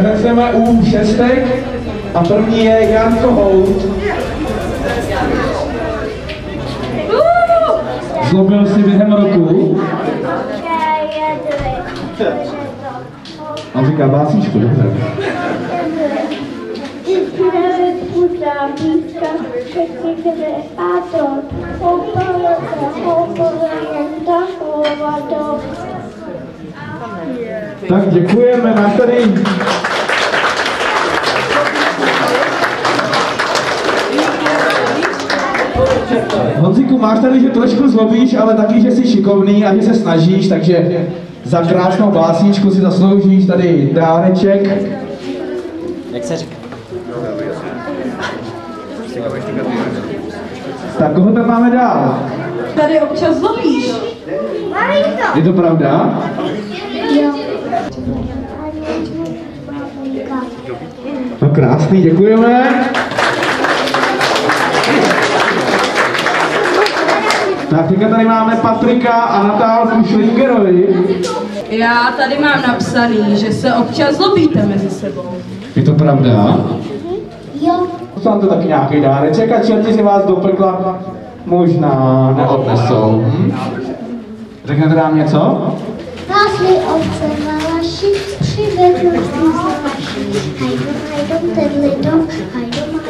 Tak jsme u šestek a první je Jan Kohout. Zlobil si během roku? On říká básničku, dobře. Tak děkujeme, máš tady. Honzíku, máš tady, že trošku zlobíš, ale taky, že jsi šikovný a že se snažíš, takže za krásnou básničku si zasloužíš tady dáreček. Jak se říká? Tak koho tam máme dál? Tady občas zlobíš. Je to pravda? Jo. No krásný, děkujeme. Tak teďka tady máme Patrika a Natálku Schlingerovi. Já tady mám napsaný, že se občas zlobíte mezi sebou. Je to pravda? Jo. Mám to taky nějaký dáreček a čerti si vás do pekla možná neodnesou. Řeknete nám něco? Pásli ovce valaši, přiběhnou z valaši. Hajdom, tedlidom, hajdom,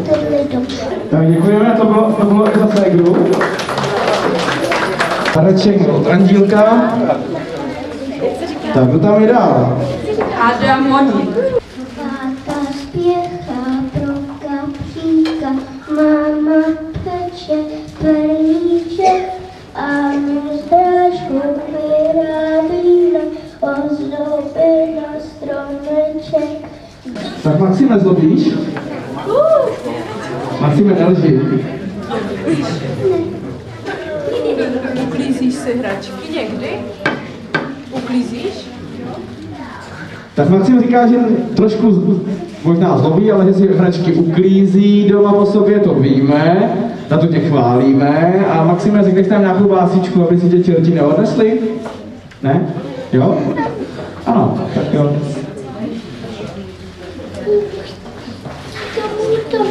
tedlidom. Tak děkujeme, to bylo i za ségru. Dáreček od Andílka. Tak kdo tam je dál? Adam Moník. Táta spěchá pro kapříka, máma peče perníček a my z drážku vyrábíme ozdoby na stromeček. Tak Maxime, zlobíš? Maxime, nelži. Uklízíš si hračky někdy? Uklízíš? Tak Maxim říká, že trošku možná zlobí, ale že si hračky uklízí doma po sobě, to víme, na to tě chválíme. A Maxime, řekneš tam nějakou básničku, aby si tě čerti neodnesli? Ne? Jo? Ano, tak jo. Tomuto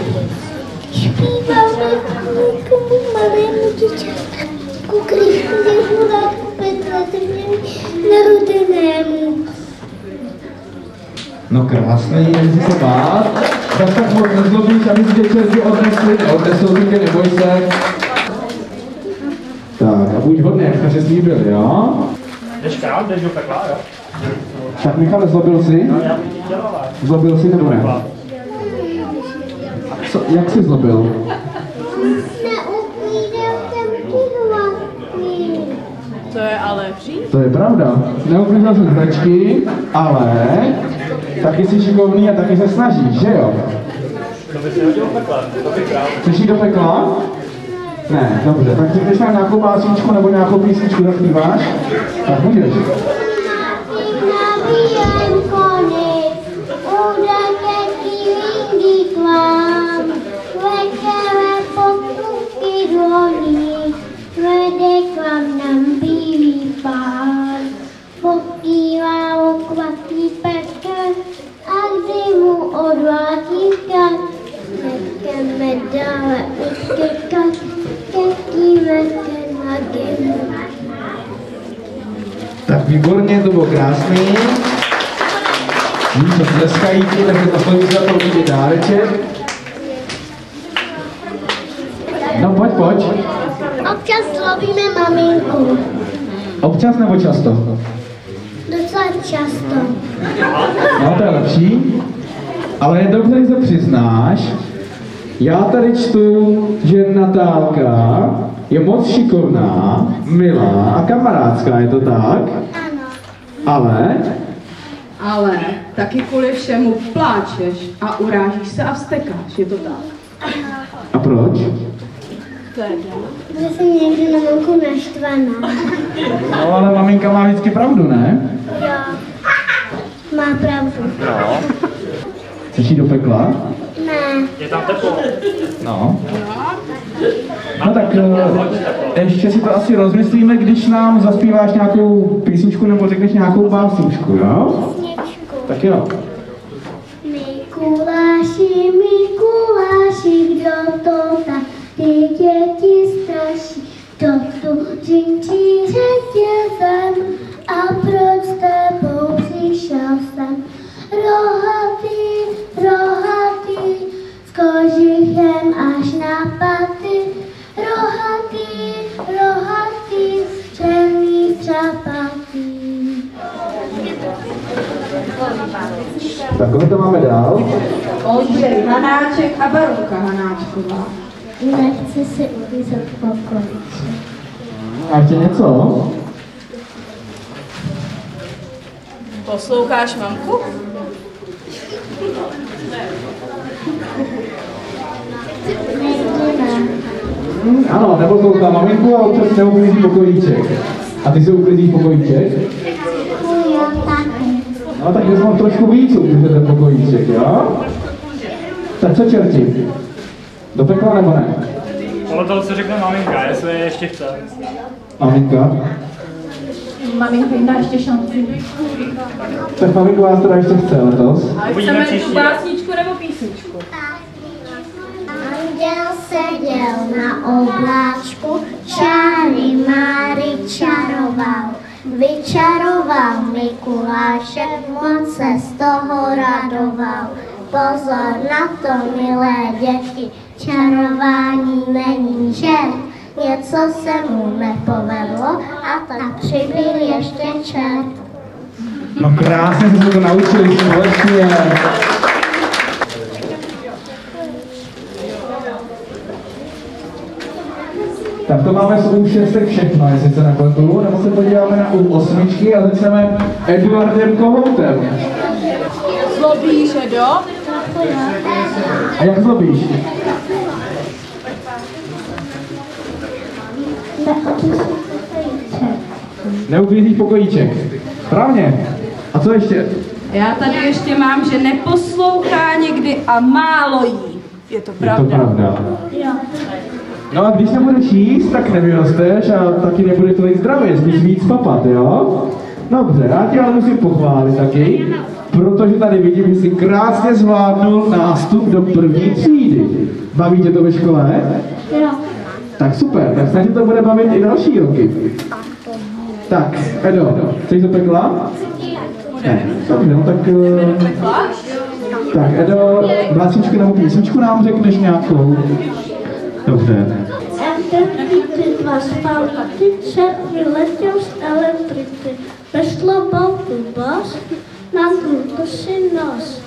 zpíváme někomu malému děťátku, Kristýnu Rádku Petra narozenému. No krásný, nemusí se bát. Tak moc nezlobíš, aby si tě čerti odnesli, neodnesou si tě, neboj se. Tak a buď hodný, jak jsme si slíbili, jo? Jdeš kam? Jdeš do pekla, jo? Tak Michale, zlobil jsi? No, já bych dělala. Zlobil jsi nebo ne? Co, jak jsi zlobil? Neuklídal jsem ty hlavy. To je ale vší. To je pravda. Neuklízal jsem hračky, ale taky jsi šikovný a taky se snažíš, že jo? To by si hodil pekla, to bych král. Chceš jít do pekla? Ne, dobře, tak řekneš nám nějakou básničku nebo nějakou písničku, zaspíváš? Tak můžeš. Nabíjem kony, udatětí lindy k vám, večere potluky dloní, vede k vám nám bílý pán. Pokývá okvatý pekel a kdy mu odvádí kat, nechceme dále utěkat, těkíme se na gemu. Tak výborně, to bylo krásný. To tleskají ti, takže to stojí za to vidět dáreček. No pojď. Občas zlobíme maminku. Občas nebo často? Docela často. No to je lepší. Ale je dobře, když se přiznáš. Já tady čtu, že Natálka je moc šikovná, milá a kamarádská, je to tak? Ano. Ale taky kvůli všemu pláčeš a urážíš se a vztekáš, je to tak? A proč? To je Protože jsem někdy na mamku naštvaná. No ale maminka má vždycky pravdu, ne? Jo. Má pravdu. Chceš jít do pekla? Ne. Je tam teplo. No. No tak ještě si to asi rozmyslíme, když nám zaspíváš nějakou písničku nebo řekneš nějakou básničku, jo? Sněčku. Tak jo. Mikuláši, Mikuláši, kdo to tak ty děti straší? Kdo tu džinčíře dězem a proč s tebou přišel sem? Rohatý, rohatý, s kožichem až na paty. Rohatý, rohatý, černý střapatý. Tak koho to máme dál? Oldřich Hanáček a Baronka Hanáčková. Nechci si uklízet pokojíček. A ještě něco? Posloucháš mamku? Ano, neposlouchá maminku a občas neuklízí pokojíček. A ty si uklízíš pokojíček? Jo, taky. No tak mám trošku víc uklízete pokojíček, jo? Tak co čerti? Do pekla nebo ne? Podle toho, co řekne maminka, jestli ještě chce. Maminka? Maminka jim dá ještě šanci. Tak maminku vás teda ještě chce letos. Ale chceme tu básničku nebo písničku? Anděl seděl na obláčku, čáry Máry čaroval. Vyčaroval Mikuláše, moc se z toho radoval. Pozor na to, milé děti, čarování není žert. Něco se mu nepovedlo a tak přibyl ještě čert. No krásně jsme se to naučili společně. Tak to máme z U6 všechno, jestli se nepletu, nebo se podíváme na U8 a začneme Eduardem Kohoutem. Zlobíš, Edo? A jak zlobíš? Neuklízíš pokojíček. Správně. A co ještě? Já tady ještě mám, že neposlouchá někdy a málo jí. Je to pravda? Je to pravda. Jo. No a když nebudeš jíst, tak nevyrosteš a taky nebude tolik zdravě, spíš víc papat, jo? Dobře, já tě ale musím pochválit taky, protože tady vidím, že jsi krásně zvládnul nástup do první třídy. Baví tě to ve škole? Jo. Tak super, tak snad tě to bude bavit i další roky. Tak, Edo, chceš do pekla? Ne, dobře, no tak... Tak, Edo, básničku nebo písničku nám řekneš nějakou? Dobře. Ty dva spality, černý letěl z elektrity. Vešlobal tu bas, na tu si nos.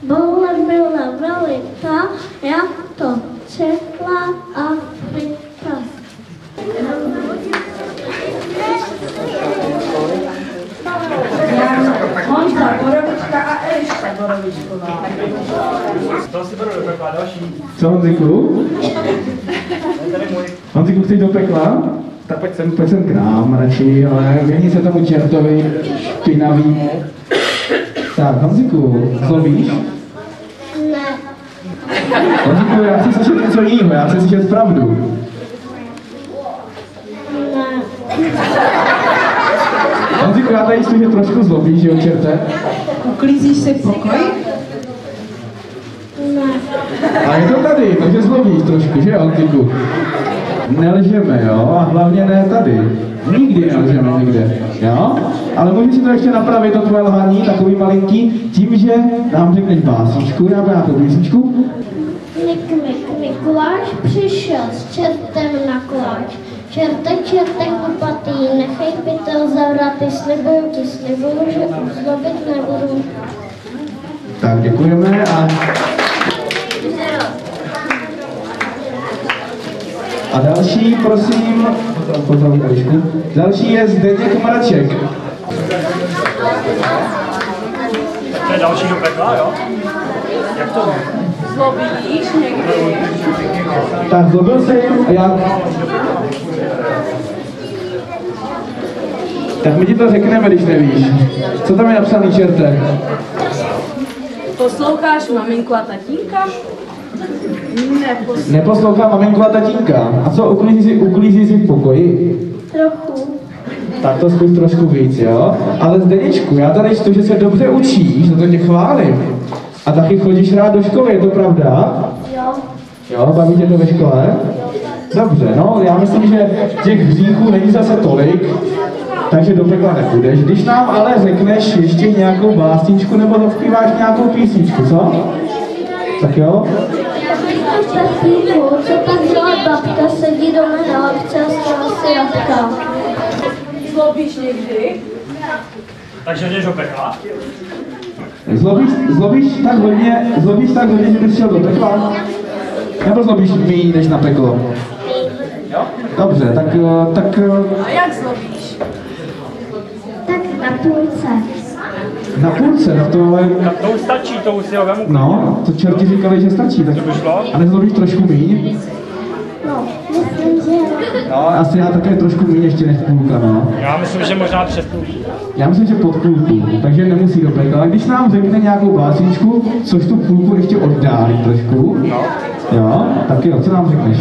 Boule byla veliká, jak to celá Afrika. Honza Borovička a Eliška Borovičková. To si beru do pekla, další. Co, Honziku? Tady můj. Honziku, chceš do pekla? Tak pojď sem k nám radši, ale vyhni se tomu čertovi špinavý. Tak, Honziku, zlobíš? Ne. Honziku, já chci slyšet něco jiného, já chci slyšet pravdu. Ne. Honziku, já tady slyšet trošku zlobíš, jo, čerte? Uklízíš si pokoj? Ne. A je to tady, takže zlobíš trošku, že Honziku? Nelžeme, jo, a hlavně ne tady. Nikdy nelžeme nikde, jo? Ale můžeš si to ještě napravit, to tvoje lhaní, takový malinký, tím, že nám řekneš básničku, já bych nějakou písničku. Mikuláš přišel s čertem na koláč. Čertek opatý, nechej pytel zavrat, slibuju, že už zlobit nebudu. Tak děkujeme a další, prosím, pozdravím Elišku. Další je Zdeněk Mraček. To je další do pekla, jo? Jak to? Zlobíš někdy? Tak zlobil se jim a já... Tak my ti to řekneme, když nevíš. Co tam je napsaný, čerte? Posloucháš maminku a tatínka? Neposlouchá maminku a tatínka. A co, uklízí si v pokoji? Trochu. Tak to zkus trošku víc, jo? Ale Zdeněčku, já tady čtu, že se dobře učíš, za to tě chválím. A taky chodíš rád do školy, je to pravda? Jo. Jo, baví tě to ve škole? Dobře, no, já myslím, že těch hříchů není zase tolik, takže do pekla nepůjdeš. Když nám ale řekneš ještě nějakou básničku nebo zaspíváš nějakou písničku, co? Tak jo? Co tak dělá babka, sedí doma na lavce a stala si jabka. Zlobíš někdy? Takže jdeš do pekla? Zlobíš tak hodně, že bys šel do pekla? Nebo zlobíš míň než na peklo? Jo? Dobře, tak... A jak zlobíš? Tak na půlce. Na půlce, no to ale... Tak to už stačí, to už si ho vemu. No, to čerti říkali, že stačí, tak... To by šlo? A nezlobíš trošku míň? No, myslím, že... No, asi já také trošku míň ještě než půlka, no. Já myslím, že možná přes půl. Já myslím, že pod půlku, takže nemusí do pekla. Ale když nám řekne nějakou básničku, což tu půlku ještě oddálí trošku, No. jo, tak jo, co nám řekneš?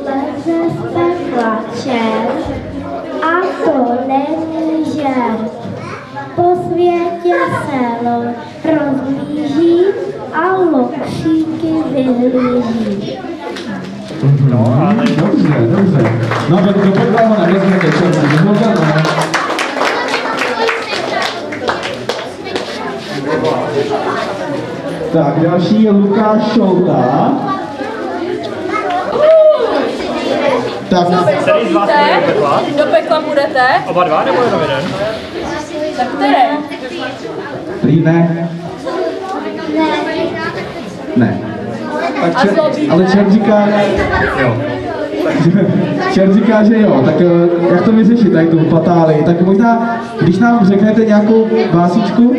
Leze z pekla čert a to není žert. Po světě se rozlíží a lokšíky vyhlíží. No, ale... Dobře. No, do pekla ho nevezmete, čerti, nezlobte, no. Tak, další je Lukáš Šolta. Tak, Který z vás půjde do pekla? Do pekla budete? Oba dva nebo jenom jeden? Tak které? prý ne. Ne. Tak A zlobíte? ale čert říká, Jo. čert říká, že jo, tak jak to vyřešit, tady tu patálii, tak možná, když nám řeknete nějakou básničku,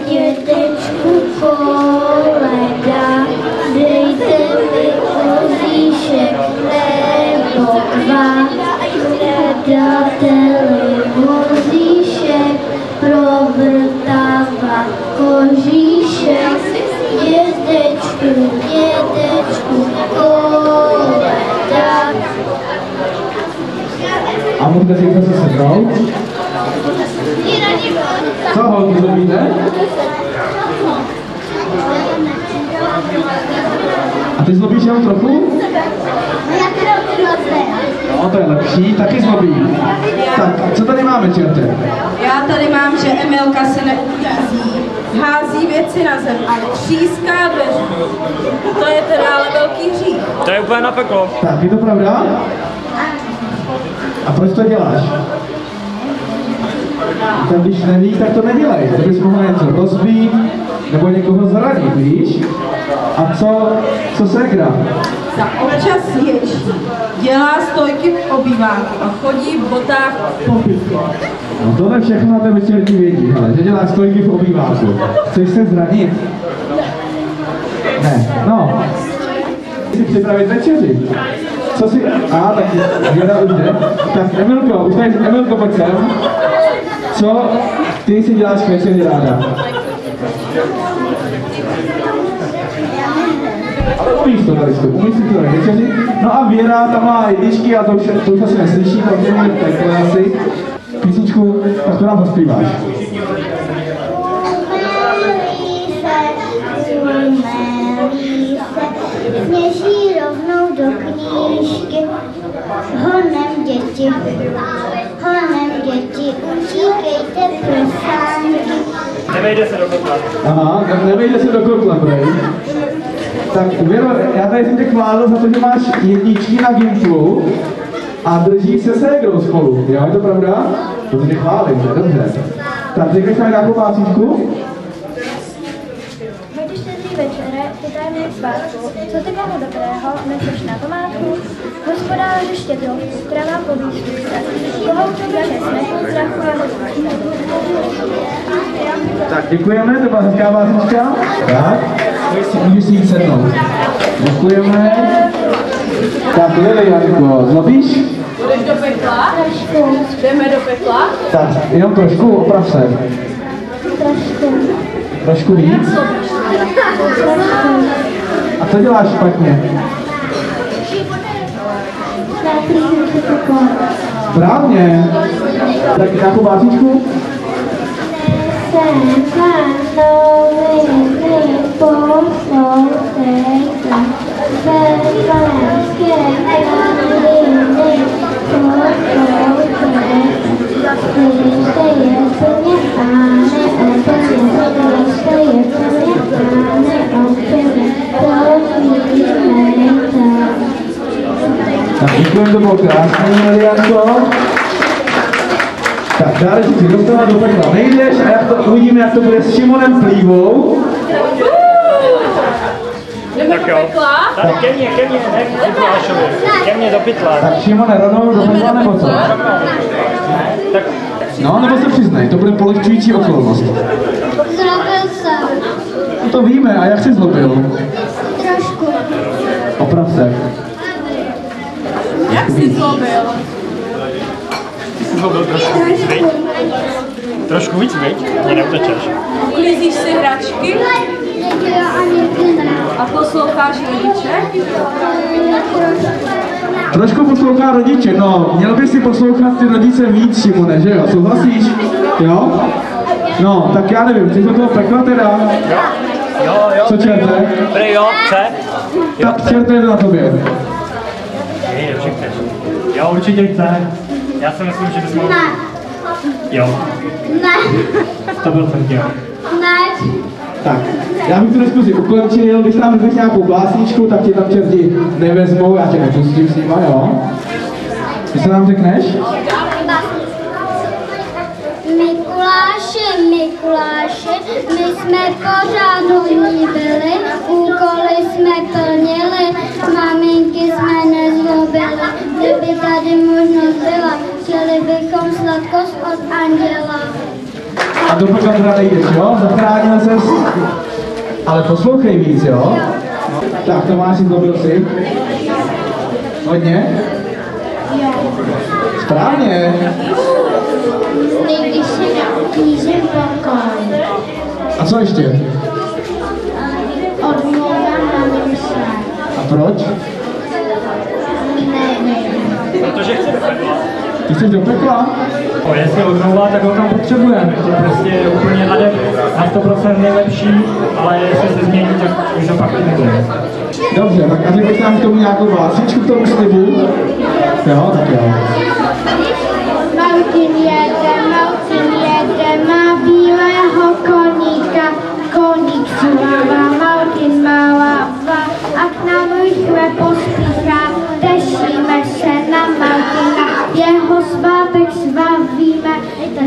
Dědečku, kolega, dejte mi kozíšek nebo dva. Dáte-li vozíšek, provrtává kožíšek. Dědečku, kolega. a můžete si zase sednout. Co holky zlobíte? A ty zlobíš jenom trochu? No, to je lepší, taky zlobí. Tak, co tady máme, čerte? Já tady mám, že Emilka se neuklízí, hází věci na zem a tříská dveře. To je teda ale velký hřích. To je úplně na peklo. Tak, je to pravda? A proč to děláš? Tak když nevíš, tak to nedělej. To bys mohl něco rozbít, nebo někoho zranit, víš? A co ségra? Za občas ježí, dělá stojky v obýváku a chodí v botách po bytě. No tohle všechno na té večerky vědí, hele, že děláš stojky v obýváku. Chceš se zranit? Ne, no. Chci připravit večeři. Co si... tak Věda už jde. Tak Emilko, pojď sem. Co ty si děláš k večeři ráda? Ale umíš to tady, umíš si to tady večeři. No a Věra tam má jedničky a to už asi neslyší, takže mě takhle asi. Písničku, tak to nám zaspíváš. Sněží rovnou do knížky, honem děti, utíkejte prosánky. Nevejde se do kotla. Aha, tak nevejde se do kotla, prej. Tak Věro, já tady jsem tě chválil za to, že máš jedničky na Gimplu a držíš se ségrou spolu, jo, je to pravda? To tě chválím, to je dobře. Tak řekneš nám nějakou básničku? Když se dřív večere, chytajme k svátku, co ty komu dobrého neseš na památku? Hospodáři štědrovku, která má poblíž se, kohoutu gaže smechu, strachu a hodně. Tak děkujeme, to byla hezká básnička. Tak, můžeš si jít sednout. Děkujeme. Tak Lili, Janko, zlobíš? Budeš do pekla? Jdeme do pekla? Tak, jenom trošku, oprav se. Trošku víc? A co děláš špatně? Správně. Tak nějakou básničku? Jsem noviny poslouchejte, Betlémské králiny poslouchejte. Krište je plně a neoplně, Krište je plně a neoplně, posmívejte. Tak děkujeme, to bylo krásný, Elianko. Tak, dáreček si dostala do pekla nejdeš a jak to uvidíme, jak to bude s Šimonem Plívou. Jdeme do pekla? Tady ke mně, ne k Mikulášovi. Ke mně do pytle. Tak Šimone, rovnou do pekla nebo co? Tak No, nebo se přiznej, to bude polehčující okolnost. Zlobil jsem. No to víme, a jak jsi zlobil? Trošku. Oprav se. Jak jsi zlobil? jsi zlobil trošku víc, viď? Trošku víc, viď? Mě neutečeš. Uklízíš si hračky? A posloucháš rodiče? Trošku poslouchá rodiče, no, měl by si poslouchat ty rodiče víc, Šimone, že jo, souhlasíš? Jo? No, tak já nevím, chceš do toho pekla teda? Jo. Co čerte? Prý jo, chce. Tak čerte je na tobě. Jo, určitě chce. Já si myslím, že bys mohl... Ne. Jo. Ne. 100% jo. Ne. Tak, já bych tu diskuzi ukončil, když tam vezmeš nějakou básničku, tak tě tam čerti nevezmou, já tě nepustím s nima, jo? Ty se nám řekneš? Mikuláši, my jsme pořádní byli, úkoly jsme plnili, maminky jsme nezlobili, kdyby tady možnost byla, chtěli bychom sladkost od anděla. A do pekla teda nejdeš, jo? Zachránil ses. Ale poslouchej víc, jo? Tak, Tomáši, zlobil si? Hodně? Jo. Správně. Když si knížím pokoj, A co ještě? odmluvám na myšle. A proč? Nevím. Protože chci do pekla. Ty chceš do pekla? No, jestli odmlouvá, tak ho tam potřebujeme. To prostě je úplně na 100% nejlepší, ale jestli se změní, tak už ho pak nebude. Dobře, tak a řekl bych nám k tomu nějakou básničku k tomu slibu? Jo, tak jo. Martin jede, má bílého koníka, koník suvává, Martin má láva a k nám rychle pospíchá, těšíme se na Martina, jeho svátek svávíme,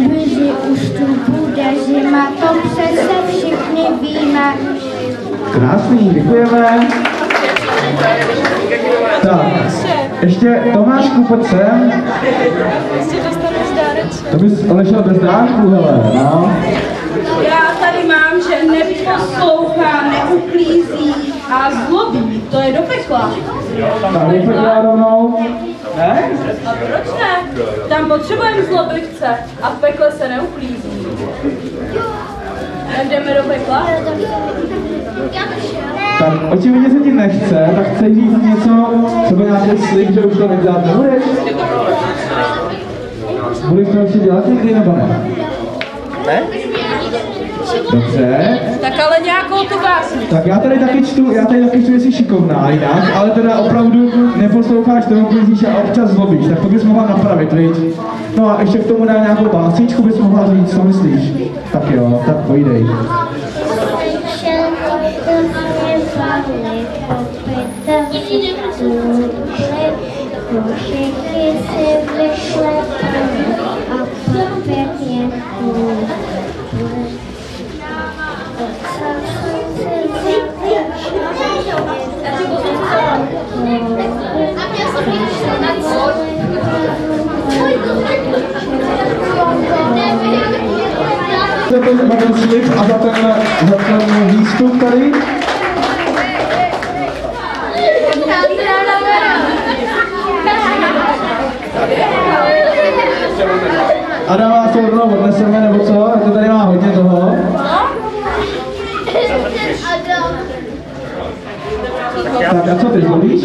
brzy už tu bude zima, to přece všichni víme. Krásný, děkujeme. Tak, ještě Tomášku, pojď sem. To bys ale šel bez dárku, hele, no. Já tady mám, že neposlouchá, neuklízí a zlobí. To je do pekla. Tak do pekla rovnou. Ne? A proč ne? Tam potřebujeme zlobivce a v pekle se neuklízí. Tak jdeme do pekla? Tak očividně se ti nechce, tak chceš říct něco, třeba nějaký slib, že už to nedělat nebudeš? Budeš to ještě dělat někdy nebo ne? Ne? Dobře. Tak ale nějakou tu básni. Tak já tady taky čtu, jestli šikovná jinak, ale teda opravdu neposloucháš, neuklízíš a občas zlobíš, tak to bys mohla napravit, viď? No a ještě k tomu dá nějakou básničku, bys mohla říct, co myslíš? Tak jo, tak pojdej. Všichni si vyšlepali a pak pěkně za ten slib a za ten výstup tady. Adam vás to rovnou odneseme, nebo co? To tady má hodně toho. Tak a co ty zlobíš?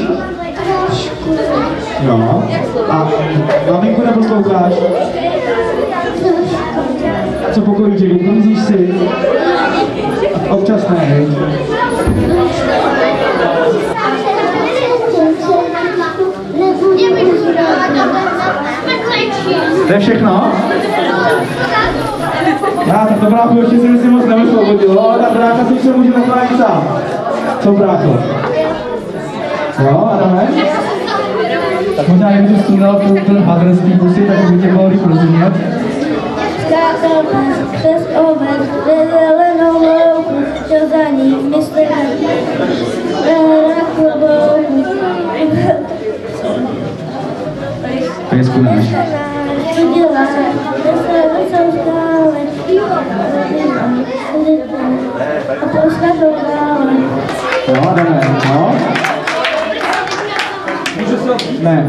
Jo. A maminku neposloucháš? Co pokojíček, uklízíš si? ne. To je všechno? Tak to brácho ještě si myslím moc nevysvobodilo, ale ta brácha si může nakládat sám. Co brácho? Jo, Adame? Tak možná jen, že stundal ten hadrský pusy, tak by tě bylo líp rozumět. Skákal pes přes obec, ve zelenou louku, šel za ním mistr na klobouku. Pěsku než. Co dělá, jsou skále, a polska dokále. Jo, Adame, no? Ne.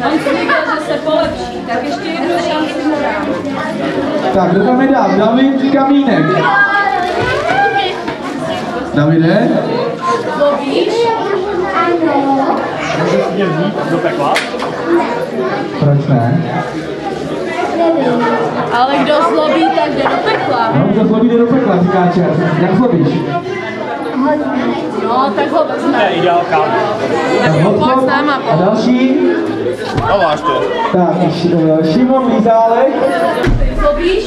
On slíbil, že se polepší, tak ještě jednu šanci mu dám. Tak, kdo tam je dál? David Kamínek. Davide? Zlobíš? Můžeš mě vzít do pekla? Proč ne? Ale kdo zlobí, tak jde do pekla. No, kdo zlobí, jde do pekla, říká čert. Jak zlobíš? No, tak ho vezme. To je ideálka. Tak ho pojď s náma. A další? No máš to. Tak, Šimon Lízálek. Zlobíš?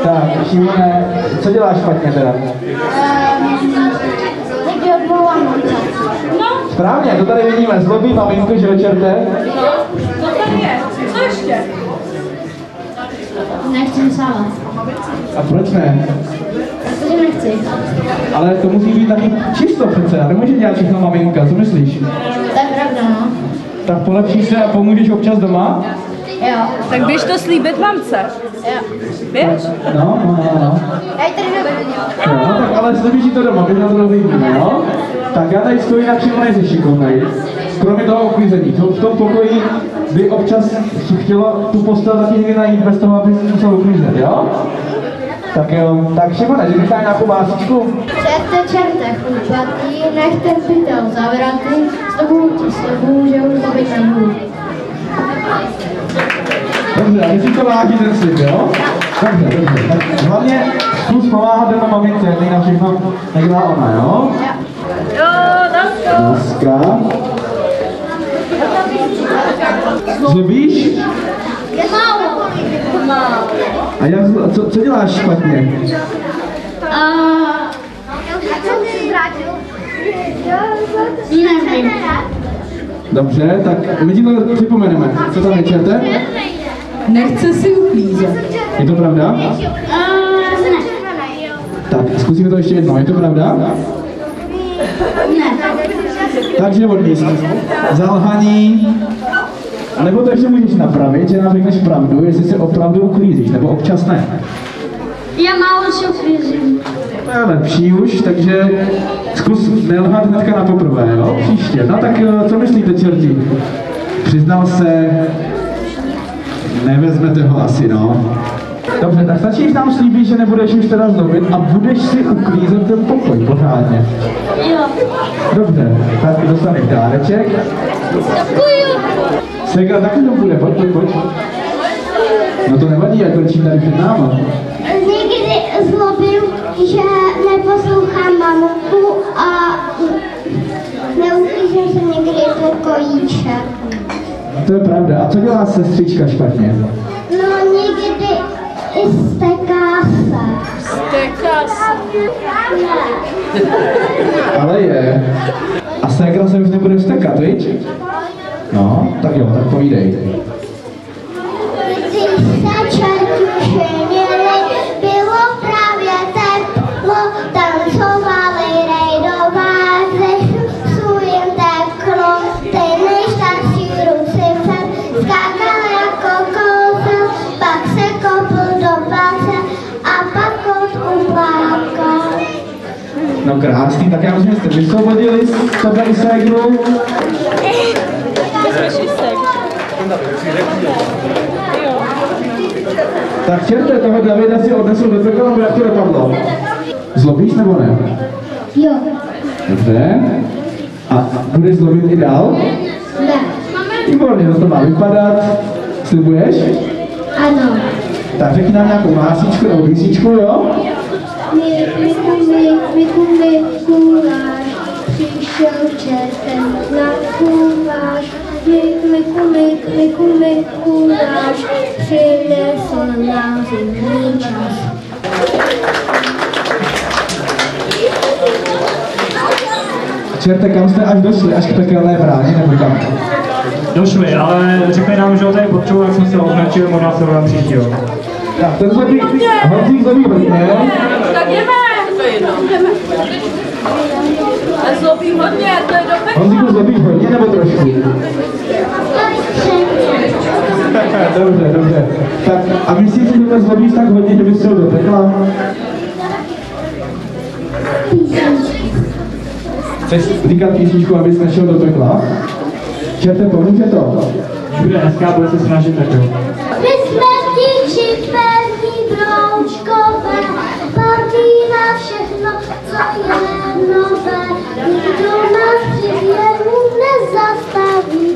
Tak, Šimone, co děláš špatně teda? No, Správně, to tady vidíme, zlobí maminku, že čerte? no tam je. Co ještě? Nechci salát. A proč ne? Protože nechci. Ale to musí být taky čisto přece, a nemůže dělat všechno maminka, co myslíš? To je pravda, no. Tak polepšíš se a pomůžeš občas doma? Jo. Tak běž to slíbit mamce. Jo. Běž? No. Já ji tady nebudu. Jo, tak ale slíbíš si to doma, běž na to rozhodíme, jo? Tak já tady stojím na čem nejsi šikovnej. Kromě toho uklízení. V tom pokoji by občas chtělo tu postel taky někdy najít bez toho, aby si musel uklízet, jo? Tak jo, tak Šimone, že bych nějakou básničku? Čerte, chlupatý, nechte pytel zavratý, slibuju, že už to být nebudu. Dobře, a jestli to váží ten slib, jo? Dobře. Tak hlavně zkus pomáhat doma mamince, jak na všechno nedělá ona, jo? Jo, Dneska. Zlobíš? Je málo. A jak, co děláš špatně? Nevím. Dobře, tak my ti to připomeneme. Co tam nečete? Nechce si uklízet. Je to pravda? Ne. Tak, zkusíme to ještě jednou. Je to pravda? Ne. Takže odmíst. Zalhaní. A nebo to ještě můžeš napravit, že nám řekneš pravdu, jestli se opravdu uklízíš, nebo občas ne. Já málo si uklízím. To je lepší už, takže zkus nelhat hnedka na poprvé, jo? Příště. No tak co myslíte, čerti? Přiznal se, nevezmete ho asi, no. Dobře, tak stačí nám slíbit, že nebudeš už teda zlobit a budeš si uklízet ten pokoj pořádně. Jo. Dobře, tak dostaneš dáreček. Děkuju. Segra taky to bude, pojď. No to nevadí, jak končí tady před náma. Někdy zlobím, že neposlouchám mamku a neuklízím se někdy pokojíček. To je pravda. A co dělá sestřička špatně? No někdy i steká se. Steká se. Ale je. A ségra se už nebude vstekat, viď? No, tak jo, tak povídej. Když se čertuši měli, bylo právě teplo, tancovali rejdováři, sůjem teklo, ty nejstarší rucice, skákal jako kozel, pak se kopl do place a pak kotku plákal. No krásný, tak já myslím, že jste vysvobodili sebe i ségru. Tak čerte, toho Davida si odnesu do pekla, nebo jak to dopadlo? Zlobíš nebo ne? Jo. Dobře. A budeš zlobit i dál? Ne. Výborně, to má vypadat. Slibuješ? Ano. Tak řekni nám nějakou básničku nebo písničku, jo? Mikuláš, přišel čertem na kuláš. Mikuláš, přinesl nám zimní čas. Čerte, kam jste až došli? Až k pekelné bráně nebo kam? Došli, ale řekli nám, že ho tady potřebuji, jak jsem se označil, možná se budeme příště. Tak, ten zlobí, Honzík zlobí hodně. Tak jdeme. A zlobí hodně, to je do pekla. Honzíku, zlobíš hodně nebo trošku? Dobře, dobře. Tak, a myslíš, že tohle zlobíš tak hodně, že bys šel do pekla? Chceš říkat písničku, abys nešel do pekla? Čerte, pomůže to? Bude hezká, bude se snažit takhle. My jsme ti čtverní broučkové, platí na všechno, co je nové. Nikdo nás při věru nezastaví,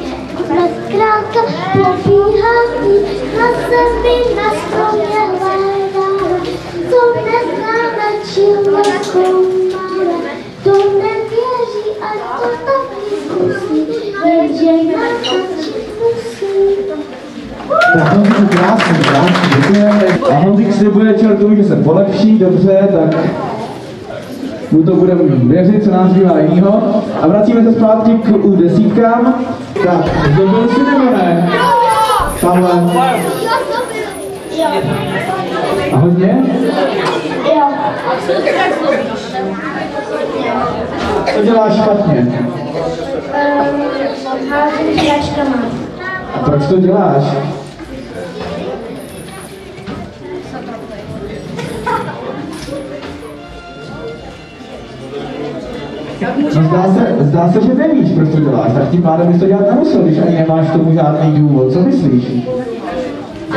jsme zkrátka pobíhaví, na zemi na stromě hledáme, co neznáme, čím nezkoumáme. To nevěří, ať to taky zkusí, jenže nás začít musí. Tak Honzíku, krásný, děkujeme. A Honzík slibuje čertu, že se polepší, dobře, tak mu to budeme věřit, co nás bývá jinýho. A vracíme se zpátky k U10. Tak, zdobil si nebo ne? Pavle. A hodně? Jo. Co děláš špatně? Házím hračkama. A proč to děláš? No zdá se, že nevíš, proč to děláš, tak tím pádem bys to dělat nemusel, když ani nemáš k tomu žádný důvod. Co myslíš?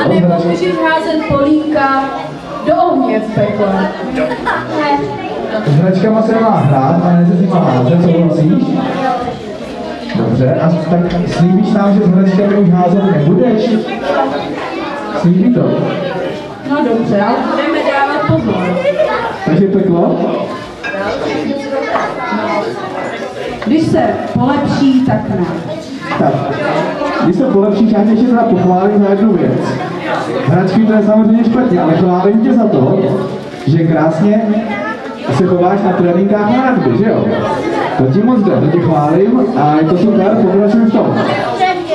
A nebo můžeš házet polínka do ohně v pekle. S hračkama se má hrát, a ne se s nima házet, co myslíš? Dobře, a tak slíbíš nám, že s hračkami už házet nebudeš? Slíbí to? No dobře, ale budeme dávat pozor. Takže peklo? Když se polepší, tak ne. Tak, když se polepšíš, já tě ještě teda pochválím na jednu věc. Hračky to je samozřejmě špatně, ale chválím tě za to, že krásně se chováš na tréninkách na rugby, že jo? To ti moc jde, to tě chválím a je to super, pokračuj v tom.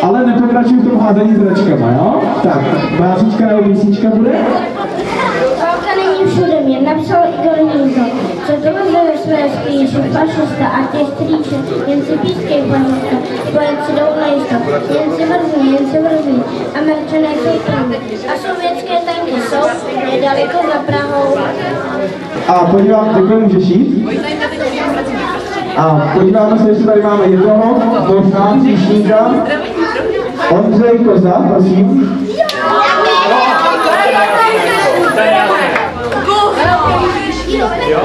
Ale nepokračuj v tom házení s hračkama, jo? Tak, básnička nebo písnička bude? Válka není všude, mě napsal Igor Nízo. Co to bude své spíše, fašista a těch strýče, jen si pískej fašista, spojenci jdou na jisto, jen si vrzí, Američané jsou první. A sovětské tanky jsou nedaleko za Prahou. A podívám, takhle můžeš jít? A podíváme se, jestli tady máme jednoho, možná příšníka. Ondřej Koza, prosím.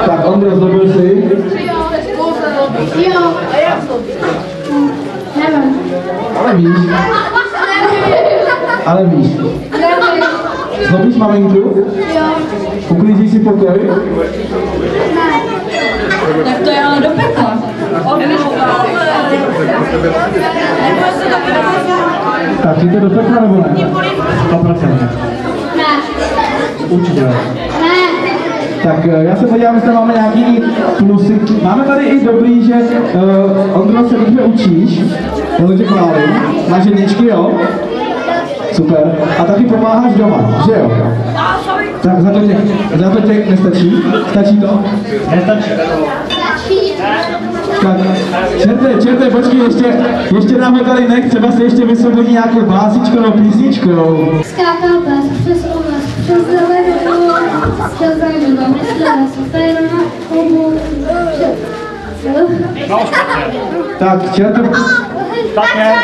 Tak Ondro, zdobil jsi? Jo. A jak zlobíš? Nevím. Ale víš. Ale víš. Zlobíš maminku? Jo. Uklízíš si pokoj? Tak to je ale do pekla. Tak jde do pekla nebo ne? 100%. Ne. Určitě. Ne. Tak já se podívám, jestli máme nějaký plusy. Máme tady i dobrý, že Ondro se dobře učíš. Já to tě chválím. Máš jedničky, jo? Super. A taky pomáháš doma, že jo? Tak za to tě nestačí? Stačí to? Nestačí. Tak, čerte, počkej, ještě nám ho tady nech, třeba se ještě vysvětlí nějakou básničkou nebo písničkou. Skákal pes přes oblast, přes zelenou, chtěl zajímat, myslel se na komu. No, špatně. Tak, čerte, Špatně.